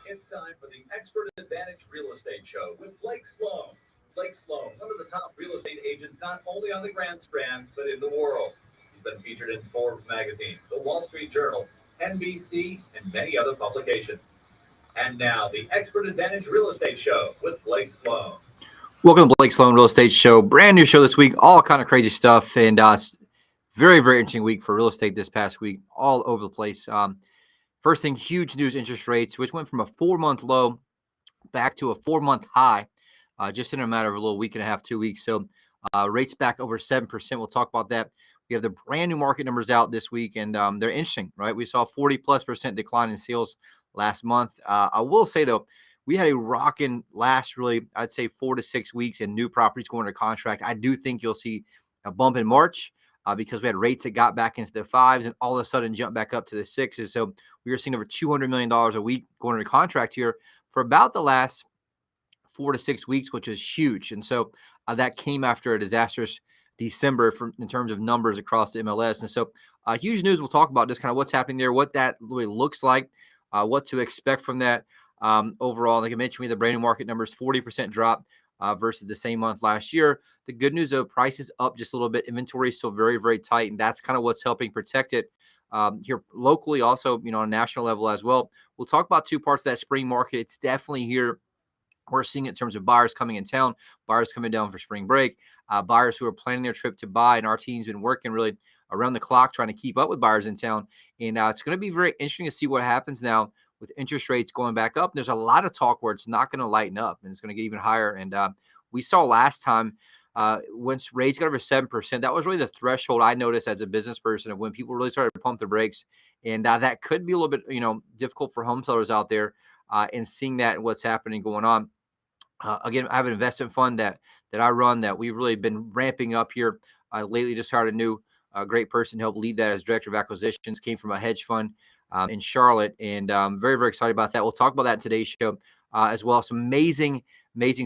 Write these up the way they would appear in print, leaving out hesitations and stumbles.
It's time for the Expert Advantage Real Estate Show with Blake Sloan. Blake Sloan, one of the top real estate agents not only on the Grand Strand, but in the world. He's been featured in Forbes magazine, the Wall Street Journal, NBC, and many other publications. And now, the Expert Advantage Real Estate Show with Blake Sloan. Welcome to Blake Sloan Real Estate Show. Brand new show this week, all kind of crazy stuff. And it's very, very interesting week for real estate this past week, all over the place. First thing, huge news, interest rates, which went from a 4-month low back to a 4-month high, just in a matter of a little week and a half, 2 weeks. So rates back over 7%. We'll talk about that. We have the brand new market numbers out this week, and they're interesting, right? We saw 40+% decline in sales last month. I will say, though, we had a rocking last, really, I'd say 4 to 6 weeks in new properties going under contract. I do think you'll see a bump in March because we had rates that got back into the 5s and all of a sudden jumped back up to the 6s. So we were seeing over $200 million a week going under contract here for about the last 4 to 6 weeks, which is huge. And so that came after a disastrous December in terms of numbers across the MLS. And so huge news. We'll talk about just kind of what's happening there, what that really looks like, what to expect from that. Overall, like I mentioned, we had the brand new market numbers, 40% drop versus the same month last year. The good news, though, prices up just a little bit. Inventory is still very, very tight, and that's kind of what's helping protect it here locally, also, on a national level as well. We'll talk about two parts of that spring market. It's definitely here. We're seeing it in terms of buyers coming in town, buyers coming down for spring break, buyers who are planning their trip to buy, and our team's been working really around the clock trying to keep up with buyers in town. And it's going to be very interesting to see what happens now with interest rates going back up. There's a lot of talk where it's not going to lighten up and it's going to get even higher. And we saw last time once rates got over 7%, that was really the threshold I noticed as a business person of when people really started to pump the brakes. And that could be a little bit, difficult for home sellers out there and seeing that and what's happening going on. Again, I have an investment fund that I run that we've really been ramping up here lately. Just hired a new great person to help lead that as director of acquisitions, came from a hedge fund in Charlotte, and very, very excited about that. We'll talk about that in today's show as well. Some amazing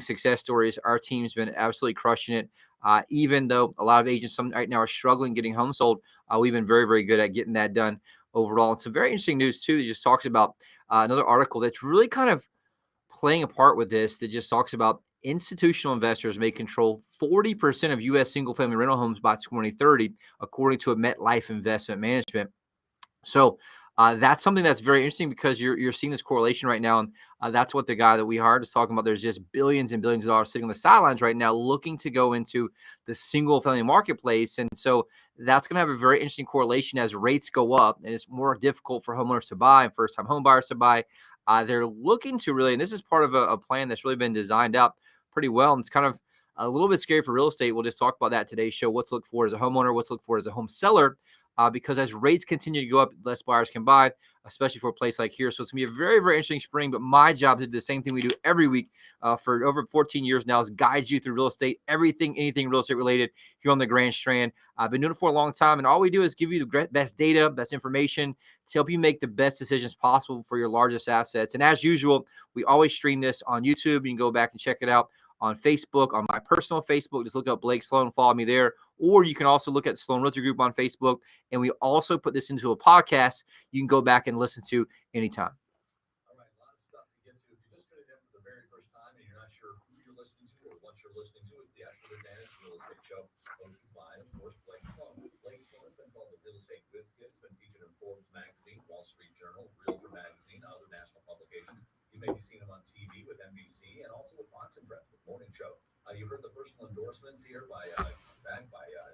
success stories. Our team's been absolutely crushing it. Even though a lot of agents right now are struggling getting homes sold, we've been very, very good at getting that done overall. And some very interesting news, too, that just talks about another article that's really kind of playing a part with this, that just talks about institutional investors may control 40% of U.S. single-family rental homes by 2030, according to a MetLife Investment Management. So that's something that's very interesting because you're seeing this correlation right now. And that's what the guy that we hired is talking about. There's just billions and billions of dollars sitting on the sidelines right now looking to go into the single-family marketplace. And so that's going to have a very interesting correlation as rates go up and it's more difficult for homeowners to buy and first-time home buyers to buy. They're looking to really, and this is part of a plan that's really been designed out pretty well. And it's kind of a little bit scary for real estate. We'll just talk about that today's show. What to look for as a homeowner, what to look for as a home seller, because as rates continue to go up, less buyers can buy, especially for a place like here. So it's going to be a very, very interesting spring. But my job to do the same thing we do every week for over 14 years now is guide you through real estate, anything real estate related here on the Grand Strand. I've been doing it for a long time, and all we do is give you the best data, best information to help you make the best decisions possible for your largest assets. And as usual, we always stream this on YouTube. You can go back and check it out on Facebook, on my personal Facebook. Just look up Blake Sloan, follow me there. Or you can also look at Sloan Realty Group on Facebook. And we also put this into a podcast you can go back and listen to anytime. All right, a lot of stuff to get to. If you're just tuning in for the very first time and you're not sure who you're listening to or what you're listening to, it's the Expert Advantage Real Estate Show, hosted by, of course, Blake Sloan. Blake Sloan has been called the Real Estate Whiz Kid. It's been featured in Forbes magazine, Wall Street Journal, Realtor magazine, other national publications. You may be seeing him on TV with NBC and also with Fox and Brett, the morning show. You heard the personal endorsements here by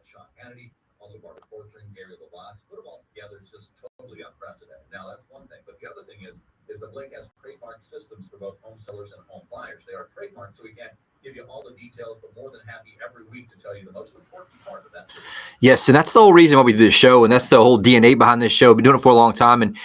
Sean Hannity, also Barbara Corcoran, Gary LaVatz. Put them all together, it's just totally unprecedented. Now, that's one thing. But the other thing is that Blake has trademark systems for both home sellers and home buyers. They are trademarked, so we can't give you all the details, but more than happy every week to tell you the most important part of that system. Yes, and that's the whole reason why we do this show, and that's the whole DNA behind this show. We've been doing it for a long time, and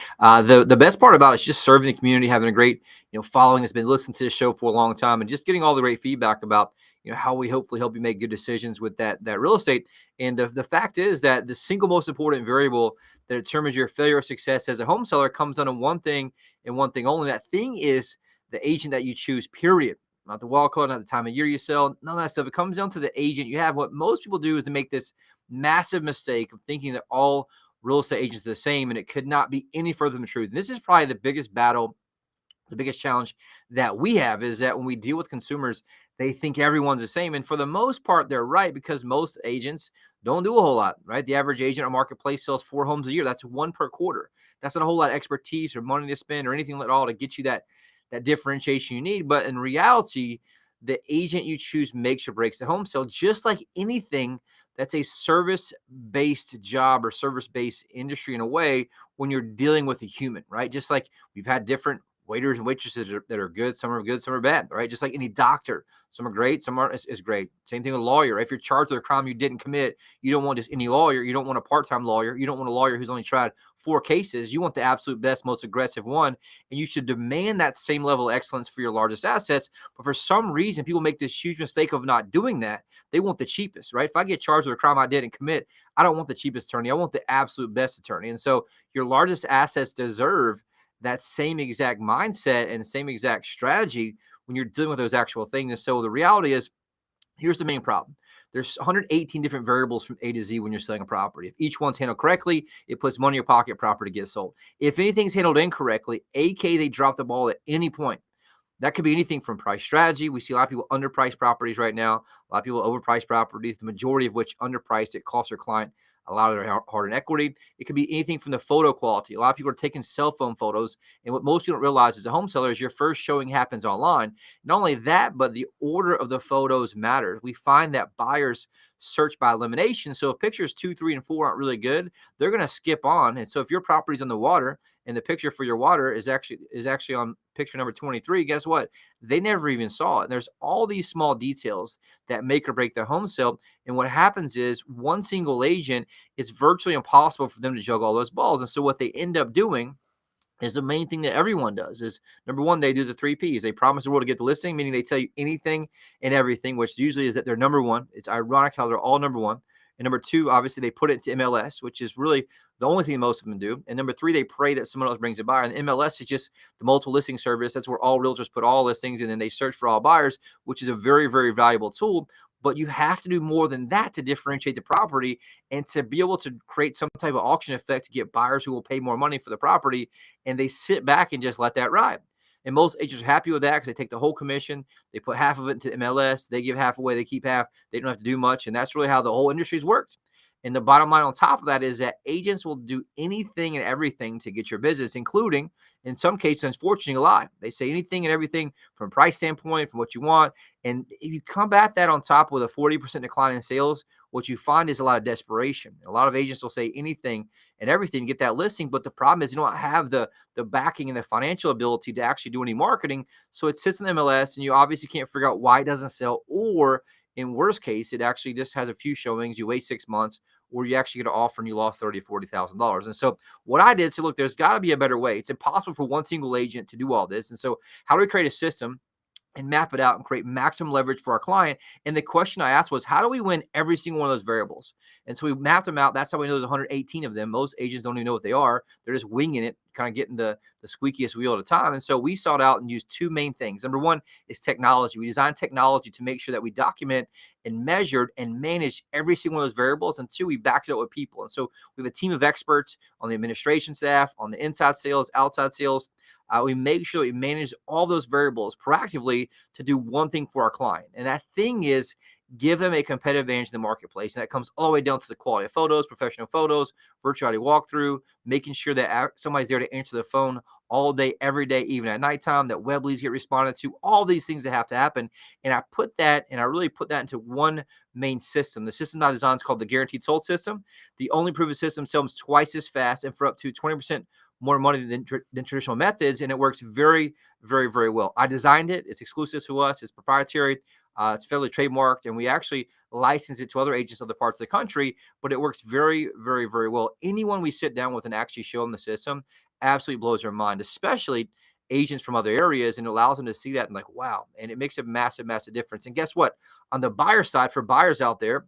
the best part about it is just serving the community, having a great following that's been listening to this show for a long time, and just getting all the great feedback about how we hopefully help you make good decisions with that real estate. And the fact is that the single most important variable that determines your failure or success as a home seller comes down to one thing and one thing only. That thing is the agent that you choose, period. Not the wild card, not the time of year you sell, none of that stuff. It comes down to the agent you have. What most people do is to make this massive mistake of thinking that all real estate agents are the same, and it could not be any further from the truth. And this is probably the biggest battle, the biggest challenge that we have, is that when we deal with consumers, they think everyone's the same. And for the most part, they're right, because most agents don't do a whole lot, right? The average agent in a marketplace sells 4 homes a year. That's 1 per quarter. That's not a whole lot of expertise or money to spend or anything at all to get you that differentiation you need. But in reality, the agent you choose makes or breaks the home sale, just like anything that's a service-based job or service-based industry in a way, when you're dealing with a human, right? Just like we've had different waiters and waitresses that are good, some are bad, right? Just like any doctor, some are great, some aren't is great. Same thing with a lawyer. If you're charged with a crime you didn't commit, you don't want just any lawyer. You don't want a part-time lawyer. You don't want a lawyer who's only tried 4 cases. You want the absolute best, most aggressive one, and you should demand that same level of excellence for your largest assets. But for some reason, people make this huge mistake of not doing that. They want the cheapest, right? If I get charged with a crime I didn't commit, I don't want the cheapest attorney. I want the absolute best attorney. And so your largest assets deserve that same exact mindset and same exact strategy when you're dealing with those actual things. And so the reality is, here's the main problem. There's 118 different variables from A to Z when you're selling a property. If each one's handled correctly, it puts money in your pocket, property gets sold. If anything's handled incorrectly, aka they drop the ball at any point, that could be anything from price strategy. We see a lot of people underprice properties right now. A lot of people overprice properties, the majority of which underpriced. It costs their client a lot of their hard-earned equity. It could be anything from the photo quality. A lot of people are taking cell phone photos, and what most people don't realize as a home seller is your first showing happens online. Not only that, but the order of the photos matters. We find that buyers search by elimination. So if pictures 2, 3, and 4 aren't really good, they're going to skip on. And so if your property's on the water and the picture for your water is actually on picture number 23, guess what? They never even saw it. And there's all these small details that make or break the home sale. And what happens is, one single agent, it's virtually impossible for them to juggle all those balls. And so what they end up doing is the main thing that everyone does is, number one, they do the 3 Ps. They promise the world to get the listing, meaning they tell you anything and everything, which usually is that they're number one. It's ironic how they're all number one. And number 2, obviously, they put it to MLS, which is really the only thing most of them do. And number 3, they pray that someone else brings a buyer. And MLS is just the multiple listing service. That's where all realtors put all listings, and then they search for all buyers, which is a very, very valuable tool. But you have to do more than that to differentiate the property and to be able to create some type of auction effect to get buyers who will pay more money for the property. And they sit back and just let that ride. And most agents are happy with that because they take the whole commission, they put half of it into MLS, they give half away, they keep half, they don't have to do much. And that's really how the whole industry's worked. And the bottom line on top of that is that agents will do anything and everything to get your business, including, in some cases, unfortunately, a lie. They say anything and everything from a price standpoint, from what you want. And if you combat that on top with a 40% decline in sales, what you find is a lot of desperation. A lot of agents will say anything and everything to get that listing, but the problem is you don't have the backing and the financial ability to actually do any marketing. So it sits in MLS, and you obviously can't figure out why it doesn't sell, or in worst case, it actually just has a few showings. You wait 6 months, or you actually get an offer and you lost $30,000 or $40,000. And so what I did, so look, there's got to be a better way. It's impossible for one single agent to do all this. And so how do we create a system and map it out and create maximum leverage for our client? And the question I asked was, how do we win every single one of those variables? And so we mapped them out. That's how we know there's 118 of them. Most agents don't even know what they are. They're just winging it, kind of getting the squeakiest wheel at a time. And so we sought out and used 2 main things. Number 1 is technology. We designed technology to make sure that we document and measured and managed every single one of those variables. And 2, we backed it up with people. And so we have a team of experts on the administration staff, on the inside sales, outside sales. We make sure we manage all those variables proactively to do one thing for our client. And that thing is give them a competitive advantage in the marketplace. And that comes all the way down to the quality of photos, professional photos, virtual reality walkthrough, making sure that somebody's there to answer the phone all day, every day, even at nighttime, that web leads get responded to, all these things that have to happen. And I really put that into one main system. The system I designed is called the Guaranteed Sold System. The only proven system sells twice as fast and for up to 20% more money than traditional methods. And it works very, very, very well. I designed it. It's exclusive to us. It's proprietary. It's federally trademarked, and we actually license it to other agents in other parts of the country, but it works very, very, very well. Anyone we sit down with and actually show them the system absolutely blows their mind, especially agents from other areas, and it allows them to see that and like, wow, and it makes a massive, massive difference. And guess what? On the buyer side, for buyers out there,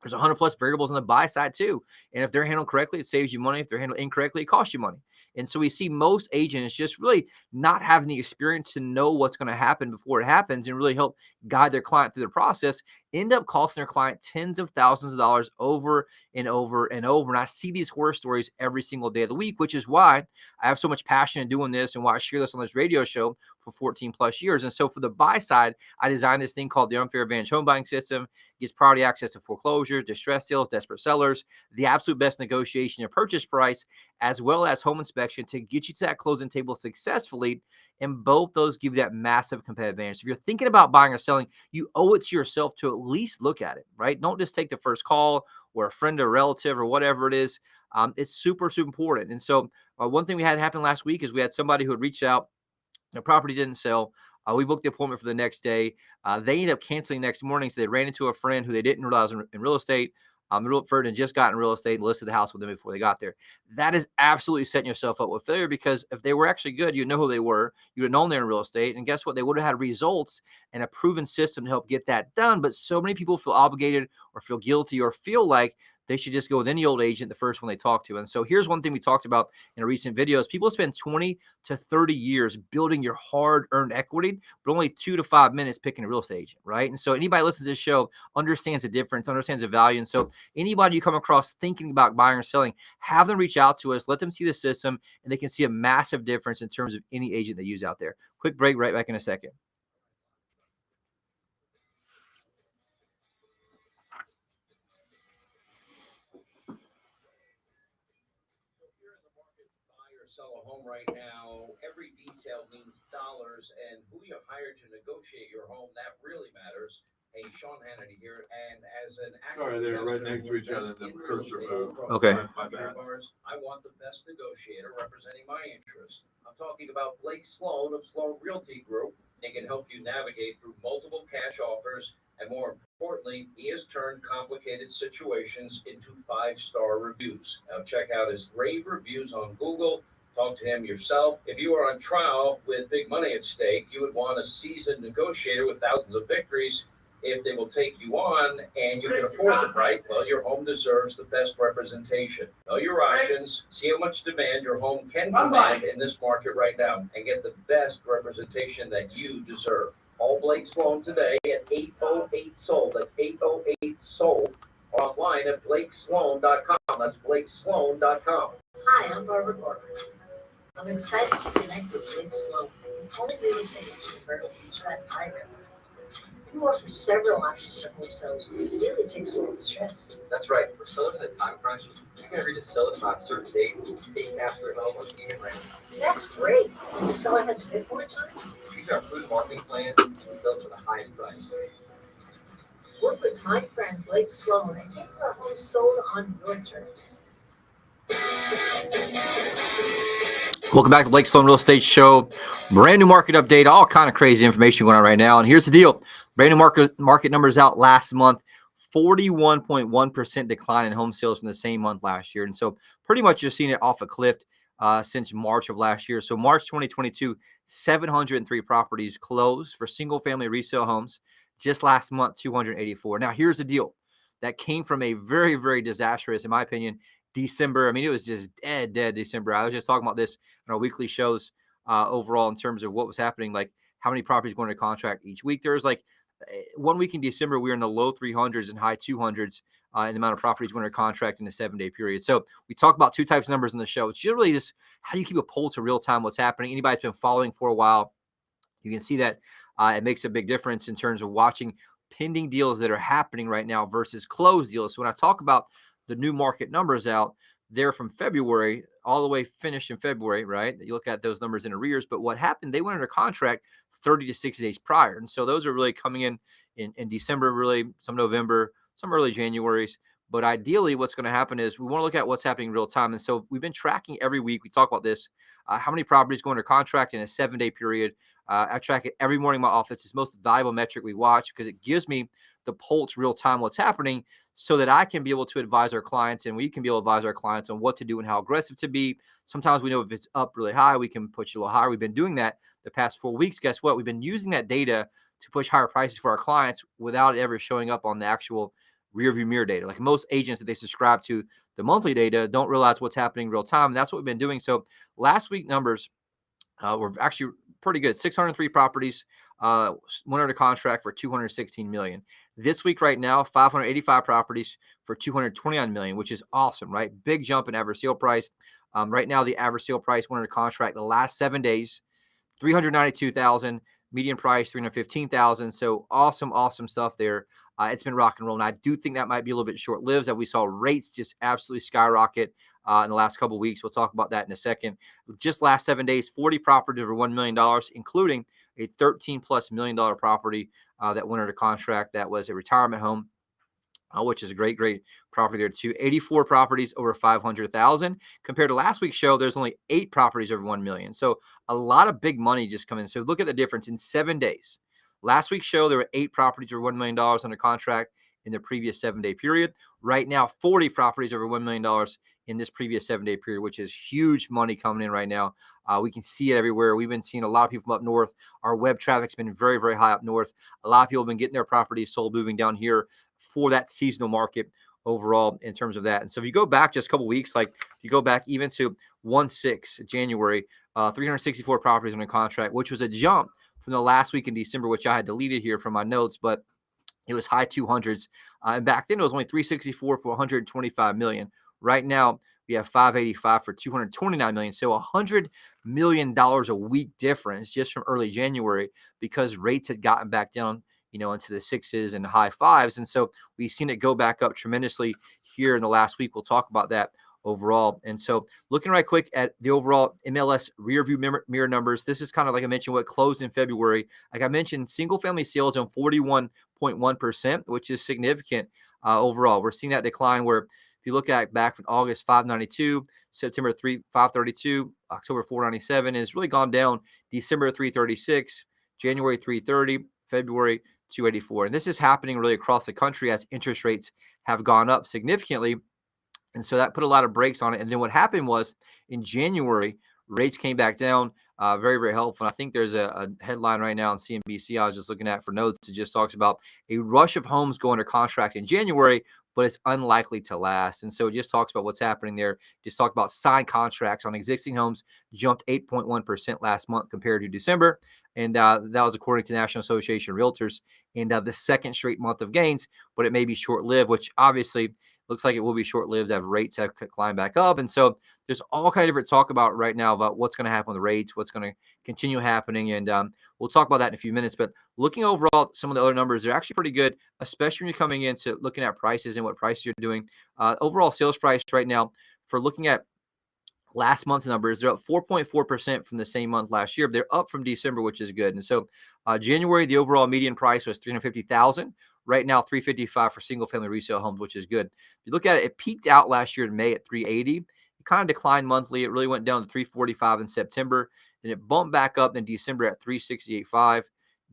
there's 100 plus variables on the buy side too. And if they're handled correctly, it saves you money. If they're handled incorrectly, it costs you money. And so we see most agents just really not having the experience to know what's going to happen before it happens and really help guide their client through the process, end up costing their client tens of thousands of dollars over and over and over. And I see these horror stories every single day of the week, which is why I have so much passion in doing this and why I share this on this radio show for 14 plus years. And so for the buy side, I designed this thing called the Unfair Advantage Home Buying System. It gives priority access to foreclosures, distress sales, desperate sellers, the absolute best negotiation and purchase price, as well as home inspection to get you to that closing table successfully. And both those give you that massive competitive advantage. If you're thinking about buying or selling, you owe it to yourself to at least look at it, right? Don't just take the first call or a friend or relative or whatever it is. It's super, super important. And so one thing we had happen last week is we had somebody who had reached out. The property didn't sell. We booked the appointment for the next day. They ended up canceling next morning. So they ran into a friend who they didn't realize in real estate. The real friend had just gotten real estate and listed the house with them before they got there. That is absolutely setting yourself up with failure, because if they were actually good, you'd know who they were. You would have known they're in real estate. And guess what? They would have had results and a proven system to help get that done. But so many people feel obligated or feel guilty or feel like they should just go with any old agent, the first one they talk to. And so here's one thing we talked about in a recent video is people spend 20 to 30 years building your hard-earned equity, but only 2 to 5 minutes picking a real estate agent, right? And so anybody listens to this show understands the difference, understands the value. And so anybody you come across thinking about buying or selling, have them reach out to us, let them see the system, and they can see a massive difference in terms of any agent they use out there. Quick break, right back in a second. Sell a home right now, every detail means dollars, and who you hire to negotiate your home, that really matters. Hey, Sean Hannity here, and as an Sorry, they're right next to each other, the cursor mode. Okay. My bad. I want the best negotiator representing my interests. I'm talking about Blake Sloan of Sloan Realty Group. He can help you navigate through multiple cash offers, and more importantly, he has turned complicated situations into 5-star reviews. Now check out his rave reviews on Google. Talk to him yourself. If you are on trial with big money at stake, you would want a seasoned negotiator with thousands of victories. If they will take you on and you can afford it, right? Well, your home deserves the best representation. Know your options. See how much demand your home can command in this market right now, and get the best representation that you deserve. Call Blake Sloan today at 808-SOLD. That's 808-SOLD. Or online at blakesloan.com. That's blakesloan.com. Hi, I'm Barbara Gordon. I'm excited to connect with Blake Sloan, the only real estate agent in Myrtle Beach that I know. You offer several options to home sellers, which really takes away the stress. That's right. For sellers in a time crisis, you can agree to sell it on a certain date, pay cash for it, or even rent. That's great. The seller has a bit more time. Use our proven marketing plan and sell it for the highest price. Work with my friend Blake Sloan and get your home sold on your terms. Welcome back to Blake Sloan Real Estate Show. Brand new market update, all kind of crazy information going on right now. And here's the deal. Brand new market numbers out last month. 41.1% decline in home sales from the same month last year. And so pretty much just seen it off a cliff since March of last year. So March 2022, 703 properties closed for single family resale homes. Just last month, 284. Now here's the deal. That came from a very, very disastrous, in my opinion, December. I mean, it was just dead December. I was just talking about this in our weekly shows overall in terms of what was happening, like how many properties going to contract each week. There was like 1 week in December, we were in the low 300s and high 200s in the amount of properties going to contract in a 7-day period. So we talk about two types of numbers in the show. It's generally just how you keep a pulse of real time what's happening. Anybody that's been following for a while, you can see that it makes a big difference in terms of watching pending deals that are happening right now versus closed deals. So when I talk about the new market numbers out, they're from February all the way finished in February, right? You look at those numbers in arrears, but what happened, they went under contract 30 to 60 days prior. And so those are really coming in December, really some November, some early January's. But ideally, what's going to happen is we want to look at what's happening in real time. And so we've been tracking every week. We talk about this, how many properties go under contract in a 7-day period. I track it every morning in my office. It's the most valuable metric we watch because it gives me the pulse real time what's happening so that I can be able to advise our clients and we can be able to advise our clients on what to do and how aggressive to be. Sometimes we know if it's up really high, we can push a little higher. We've been doing that the past 4 weeks. Guess what? We've been using that data to push higher prices for our clients without it ever showing up on the actual rear view mirror data. Like most agents that they subscribe to, the monthly data, don't realize what's happening real time. And that's what we've been doing. So last week numbers were actually pretty good. 603 properties went under contract for 216 million. This week right now, 585 properties for 229 million, which is awesome, right? Big jump in average sale price. Right now, the average sale price went under contract the last 7 days, 392,000. Median price 315,000. So awesome stuff there. It's been rock and roll, and I do think that might be a little bit short-lived. That we saw rates just absolutely skyrocket in the last couple of weeks. We'll talk about that in a second. Just last 7 days, 40 properties over $1 million, including a $13+ million property that went under contract. That was a retirement home, which is a great property there too. 84 properties over 500,000. Compared to last week's show, there's only 8 properties over 1 million. So a lot of big money just coming in. So look at the difference in 7 days. Last week's show, there were 8 properties over $1 million under contract in the previous 7-day period. Right now, 40 properties over $1 million in this previous 7-day period, which is huge money coming in right now. We can see it everywhere. We've been seeing a lot of people from up north. Our web traffic's been very high up north. A lot of people have been getting their properties sold, moving down here for that seasonal market overall in terms of that. And so if you go back just a couple weeks, like if you go back even to 1/6 January, 364 properties under contract, which was a jump from the last week in December, which I had deleted here from my notes, but it was high 200s. And back then it was only 364 for 125 million. Right now we have 585 for 229 million. So $100 million a week difference just from early January, because rates had gotten back down, into the 6s and high 5s. And so we've seen it go back up tremendously here in the last week. We'll talk about that overall. And so looking right quick at the overall MLS rear view mirror numbers, this is kind of like I mentioned what closed in February. Like I mentioned, single family sales on 41.1%, which is significant overall. We're seeing that decline where if you look at back from August 592, September 532, October 497, and it's really gone down. December 336, January 330, February 284. And this is happening really across the country as interest rates have gone up significantly. And so that put a lot of brakes on it. And then what happened was in January, rates came back down, very helpful. And I think there's a headline right now on CNBC I was just looking at for notes. It just talks about a rush of homes going to contract in January, but it's unlikely to last. And so it just talks about what's happening there. Just talk about signed contracts on existing homes jumped 8.1% last month compared to December. And that was according to National Association of Realtors. And the second straight month of gains, but it may be short-lived, which obviously looks like it will be short-lived as rates have climbed back up. And so there's all kind of different talk about right now about what's going to happen with the rates, what's going to continue happening. And we'll talk about that in a few minutes. But looking overall, some of the other numbers are actually pretty good, especially when you're coming into looking at prices and what prices you're doing. Overall sales price right now for looking at last month's numbers, they're up 4.4% from the same month last year. They're up from December, which is good. And so January, the overall median price was $350,000. Right now, $355 for single-family resale homes, which is good. If you look at it, it peaked out last year in May at $380. It kind of declined monthly. It really went down to $345 in September. Then it bumped back up in December at $368.5.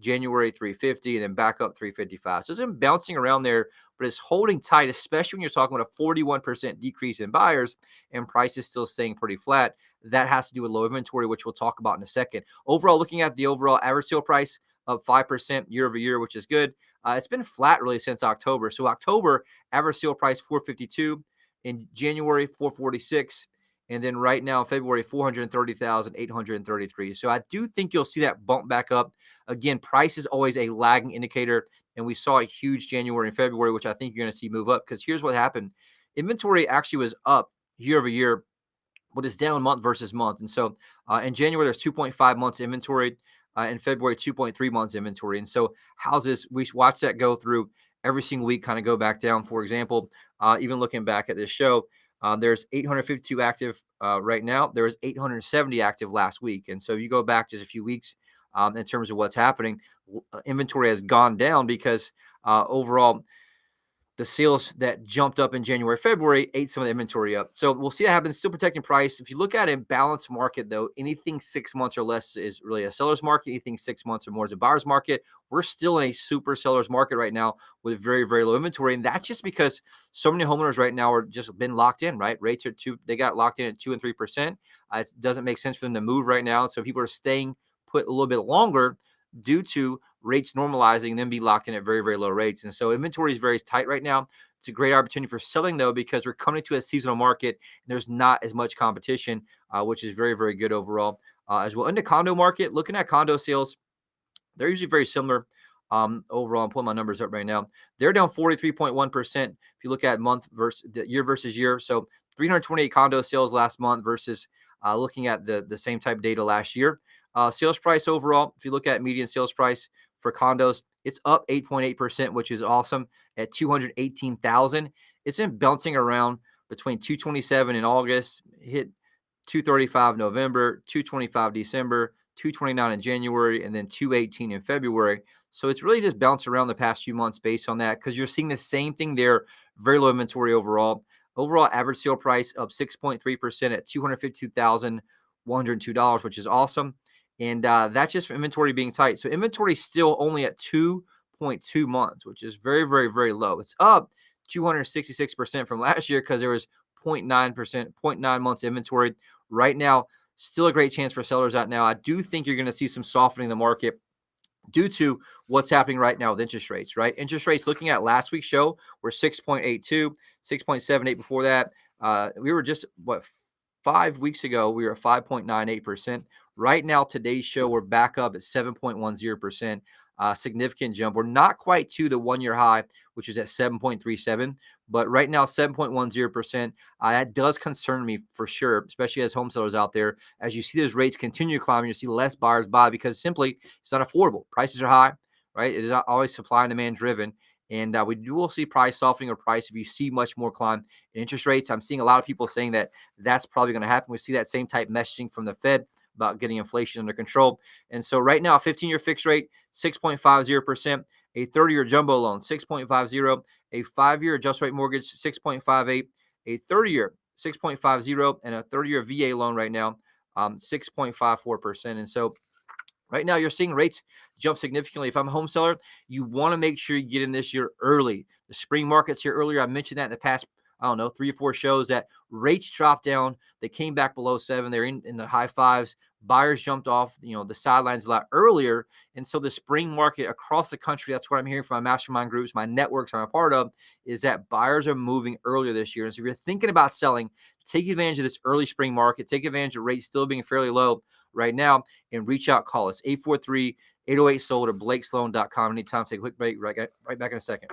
January $350, and then back up $355. So it's been bouncing around there, but it's holding tight, especially when you're talking about a 41% decrease in buyers and prices still staying pretty flat. That has to do with low inventory, which we'll talk about in a second. Overall, looking at the overall average sale price, up 5% year over year, which is good. It's been flat really since October. So October, average sale price $452. In January, $446. And then right now in February, $430,833. So I do think you'll see that bump back up. Again, price is always a lagging indicator. And we saw a huge January and February, which I think you're going to see move up, because here's what happened. Inventory actually was up year over year, but it's down month versus month. And so in January, there's 2.5 months inventory. In February, 2.3 months inventory. And so houses, we watch that go through every single week, kind of go back down. For example, even looking back at this show, there's 852 active right now. There was 870 active last week. And so you go back just a few weeks in terms of what's happening, inventory has gone down because overall the sales that jumped up in January, February ate some of the inventory up. So we'll see that happen. Still protecting price. If you look at a balanced market, though, anything 6 months or less is really a seller's market. Anything 6 months or more is a buyer's market. We're still in a super seller's market right now with very low inventory. And that's just because so many homeowners right now are just been locked in, right? Rates are they got locked in at 2 and 3%. It doesn't make sense for them to move right now. So people are staying put a little bit longer due to rates normalizing and then be locked in at very, very low rates. And so inventory is very tight right now. It's a great opportunity for selling, though, because we're coming to a seasonal market and there's not as much competition, which is very, very good overall as well. In the condo market, looking at condo sales, they're usually very similar overall. I'm pulling my numbers up right now. They're down 43.1% if you look at month versus year. So 328 condo sales last month versus looking at the same type of data last year. Sales price overall, if you look at median sales price for condos, it's up 8.8%, which is awesome at 218,000. It's been bouncing around between 227 in August, hit 235 November, 225 December, 229 in January, and then 218 in February. So it's really just bounced around the past few months based on that, because you're seeing the same thing there. Very low inventory overall. Overall average sale price up 6.3% at $252,102, which is awesome. And that's just for inventory being tight. So inventory is still only at 2.2 months, which is very, very, very low. It's up 266% from last year because there was 0.9 months inventory. Right now, still a great chance for sellers out now. I do think you're going to see some softening in the market due to what's happening right now with interest rates, right? Interest rates, looking at last week's show, were 6.82, 6.78 before that. We were just, 5 weeks ago, we were at 5.98%. Right now, today's show, we're back up at 7.10%. Significant jump. We're not quite to the 1-year high, which is at 7.37, but right now 7.10%. That does concern me for sure, especially as home sellers out there. As you see those rates continue to climb, you see less buyers buy because simply it's not affordable. Prices are high, right? It is always supply and demand driven. And will see price softening or price if you see much more climb in interest rates. I'm seeing a lot of people saying that that's probably going to happen. We see that same type messaging from the Fed about getting inflation under control. And so right now, a 15-year fixed rate, 6.50%, a 30-year jumbo loan, 6.50, a 5-year adjust rate mortgage, 6.58, a 30-year, 6.50, and a 30-year VA loan right now, 6.54%. And so right now, you're seeing rates jump significantly. If I'm a home seller, you want to make sure you get in this year early. The spring market's here earlier. I mentioned that in the past, 3 or 4 shows, that rates dropped down. They came back below 7. They're in the high 5s. Buyers jumped off, the sidelines a lot earlier. And so the spring market across the country, that's what I'm hearing from my mastermind groups, my networks I'm a part of, is that buyers are moving earlier this year. And so if you're thinking about selling, take advantage of this early spring market. Take advantage of rates still being fairly low right now, and reach out, call us 843-808-SOLD or BlakeSloan.com anytime. Take a quick break. Right back in a second.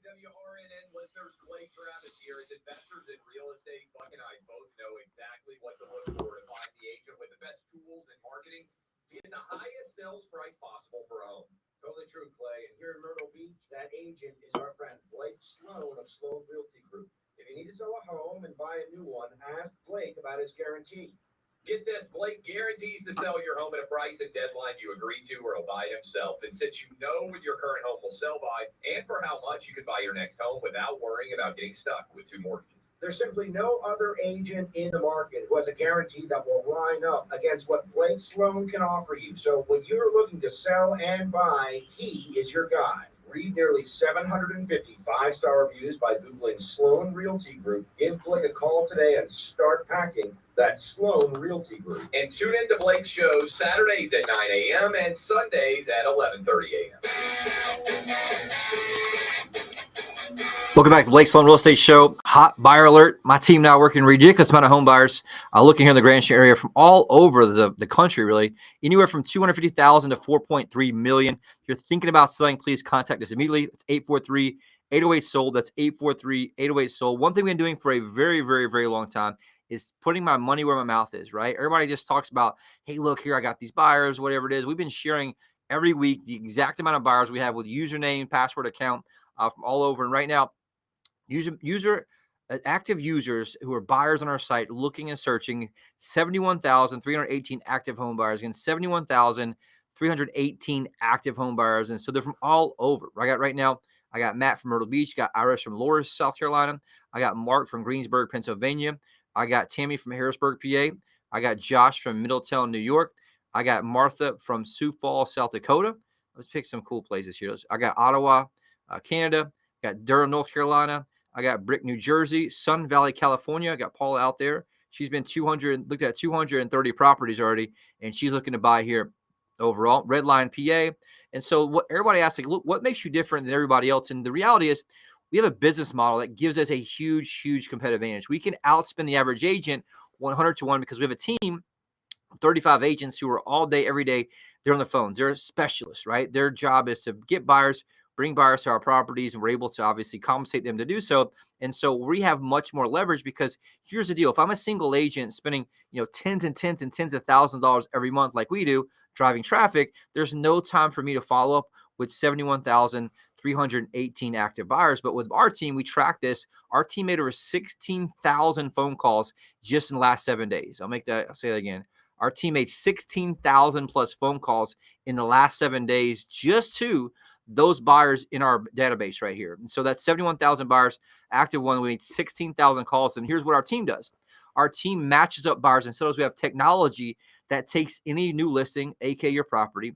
WRNN listeners, Blake Travis here. As investors in real estate, Buck and I both know exactly what to look for to find the agent with the best tools in marketing to get the highest sales price possible for a home. Totally true, Clay. And here in Myrtle Beach, that agent is our friend Blake Sloan of Sloan Realty Group. If you need to sell a home and buy a new one, ask Blake about his guarantee. Get this, Blake guarantees to sell your home at a price and deadline you agree to, or he'll buy it himself. And since you know when your current home will sell by and for how much, you can buy your next home without worrying about getting stuck with 2 mortgages. There's simply no other agent in the market who has a guarantee that will line up against what Blake Sloan can offer you. So when you're looking to sell and buy, he is your guy. Read nearly 750 5-star reviews by Googling Sloan Realty Group. Give Blake a call today and start packing. That's Sloan Realty Group. And tune in to Blake's shows Saturdays at 9 a.m. and Sundays at 11:30 a.m. Welcome back to Blake Sloan Real Estate Show. Hot buyer alert. My team now working ridiculous amount of home buyers looking here in the Grand Canyon area from all over the country, really. Anywhere from $250,000 to $4.3 million. If you're thinking about selling, please contact us immediately. It's 843-808-SOLD. That's 843-808-SOLD. One thing we've been doing for a very, very, very long time is putting my money where my mouth is, right? Everybody just talks about, hey, look here, I got these buyers, whatever it is. We've been sharing every week the exact amount of buyers we have with username, password, account from all over. And right now, active users who are buyers on our site looking and searching, 71,318 active home buyers, and 71,318 active home buyers. And so they're from all over. Right now, I got Matt from Myrtle Beach, got Iris from Loris, South Carolina. I got Mark from Greensburg, Pennsylvania. I got Tammy from Harrisburg, PA. I got Josh from Middletown, New York. I got Martha from Sioux Falls, South Dakota. Let's pick some cool places here. I got Ottawa, Canada. Got Durham, North Carolina. I got Brick, New Jersey, Sun Valley, California. I got Paula out there. She's been looked at 230 properties already, and she's looking to buy here overall. Redline, PA. And so what everybody asks, like, look, what makes you different than everybody else? And the reality is we have a business model that gives us a huge, huge competitive advantage. We can outspend the average agent 100 to 1 because we have a team 35 agents who are all day, every day, they're on the phones. They're specialists, right? Their job is to get buyers, bring buyers to our properties, and we're able to obviously compensate them to do so. And so we have much more leverage because here's the deal. If I'm a single agent spending, tens and tens and tens of thousands of dollars every month like we do, driving traffic, there's no time for me to follow up with 71,318 active buyers. But with our team, we track this. Our team made over 16,000 phone calls just in the last 7 days. I'll say that again. Our team made 16,000 plus phone calls in the last 7 days just to those buyers in our database right here. And so that's 71,000 buyers, active one. We made 16,000 calls. And here's what our team does. Our team matches up buyers and sellers. We have technology that takes any new listing, aka your property,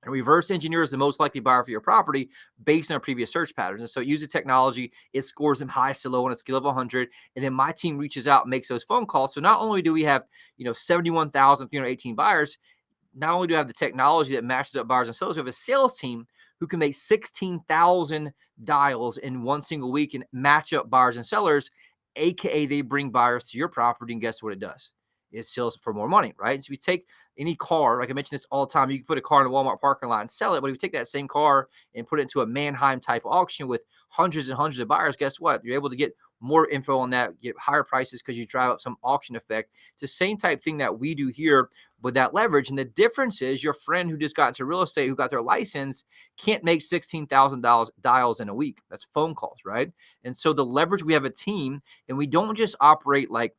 and reverse engineers the most likely buyer for your property based on our previous search patterns. And so it uses technology, it scores them highest to low on a scale of 100. And then my team reaches out and makes those phone calls. So not only do we have, 71,318 buyers, not only do we have the technology that matches up buyers and sellers, we have a sales team who can make 16,000 dials in one single week and match up buyers and sellers, aka they bring buyers to your property. And guess what it does? It sells for more money, right? So if you take any car, like I mentioned this all the time, you can put a car in a Walmart parking lot and sell it. But if you take that same car and put it into a Manheim type auction with hundreds and hundreds of buyers, guess what? You're able to get more info on that, get higher prices because you drive up some auction effect. It's the same type thing that we do here with that leverage. And the difference is your friend who just got into real estate, who got their license, can't make $16,000 dials in a week. That's phone calls, right? And so the leverage, we have a team, and we don't just operate like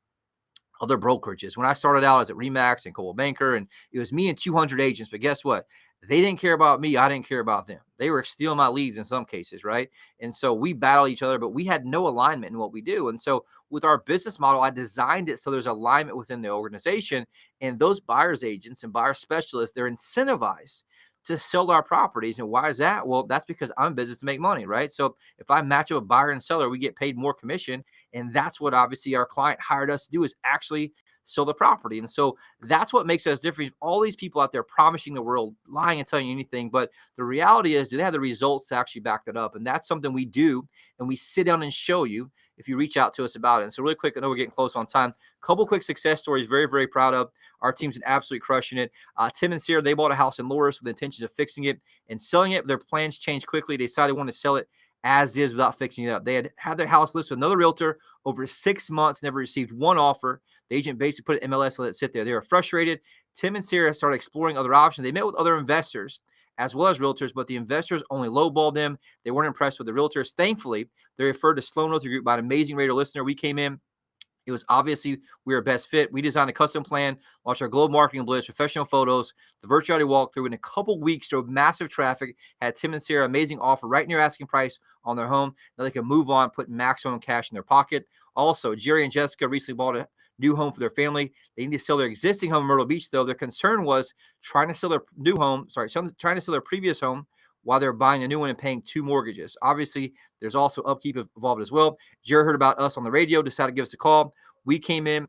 other brokerages. When I started out, I was at Remax and Coldwell Banker, and it was me and 200 agents. But guess what? They didn't care about me. I didn't care about them. They were stealing my leads in some cases, right? And so we battle each other, but we had no alignment in what we do. And so with our business model, I designed it so there's alignment within the organization. And those buyers agents and buyer specialists, they're incentivized to sell our properties. And why is that? Well, that's because I'm in business to make money, right? So if I match up a buyer and seller, we get paid more commission. And that's what obviously our client hired us to do, is actually sell the property. And so that's what makes us different. All these people out there promising the world, lying and telling you anything, but the reality is, do they have the results to actually back that up? And that's something we do, and we sit down and show you if you reach out to us about it. And so really quick, I know we're getting close on time. Couple quick success stories, very, very proud of. Our team's been absolutely crushing it. Tim and Sierra, they bought a house in Loris with the intentions of fixing it and selling it. Their plans changed quickly. They decided they wanted to sell it as is without fixing it up. They had their house listed with another realtor over 6 months, never received one offer. The agent basically put it in MLS, let it sit there. They were frustrated. Tim and Sierra started exploring other options. They met with other investors as well as realtors, but the investors only lowballed them. They weren't impressed with the realtors. Thankfully, they referred to Sloan Realty Group by an amazing radio listener. We came in. It was obviously we were best fit. We designed a custom plan, launched our global marketing blitz, professional photos, the virtual walkthrough. In a couple weeks, drove massive traffic, had Tim and Sierra amazing offer right near asking price on their home. Now they can move on, put maximum cash in their pocket. Also, Jerry and Jessica recently bought a new home for their family. They need to sell their existing home in Myrtle Beach, though. Their concern was trying to sell their trying to sell their previous home while they're buying a new one and paying 2 mortgages. Obviously, there's also upkeep involved as well. Jerry heard about us on the radio, decided to give us a call. We came in,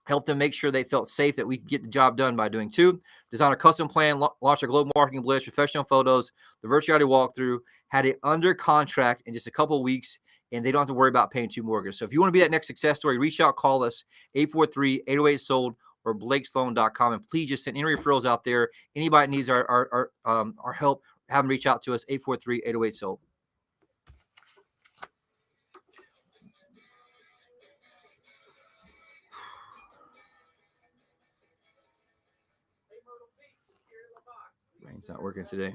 helped them make sure they felt safe that we could get the job done by doing 2. Design a custom plan, launch our global marketing blitz, professional photos, the virtual walkthrough, had it under contract in just a couple of weeks, and they don't have to worry about paying 2 mortgages. So if you want to be that next success story, reach out, call us, 843-808-SOLD or BlakeSloan.com, and please just send any referrals out there. Anybody that needs our help, have them reach out to us, 843-808-SOLD. Rain's not working today.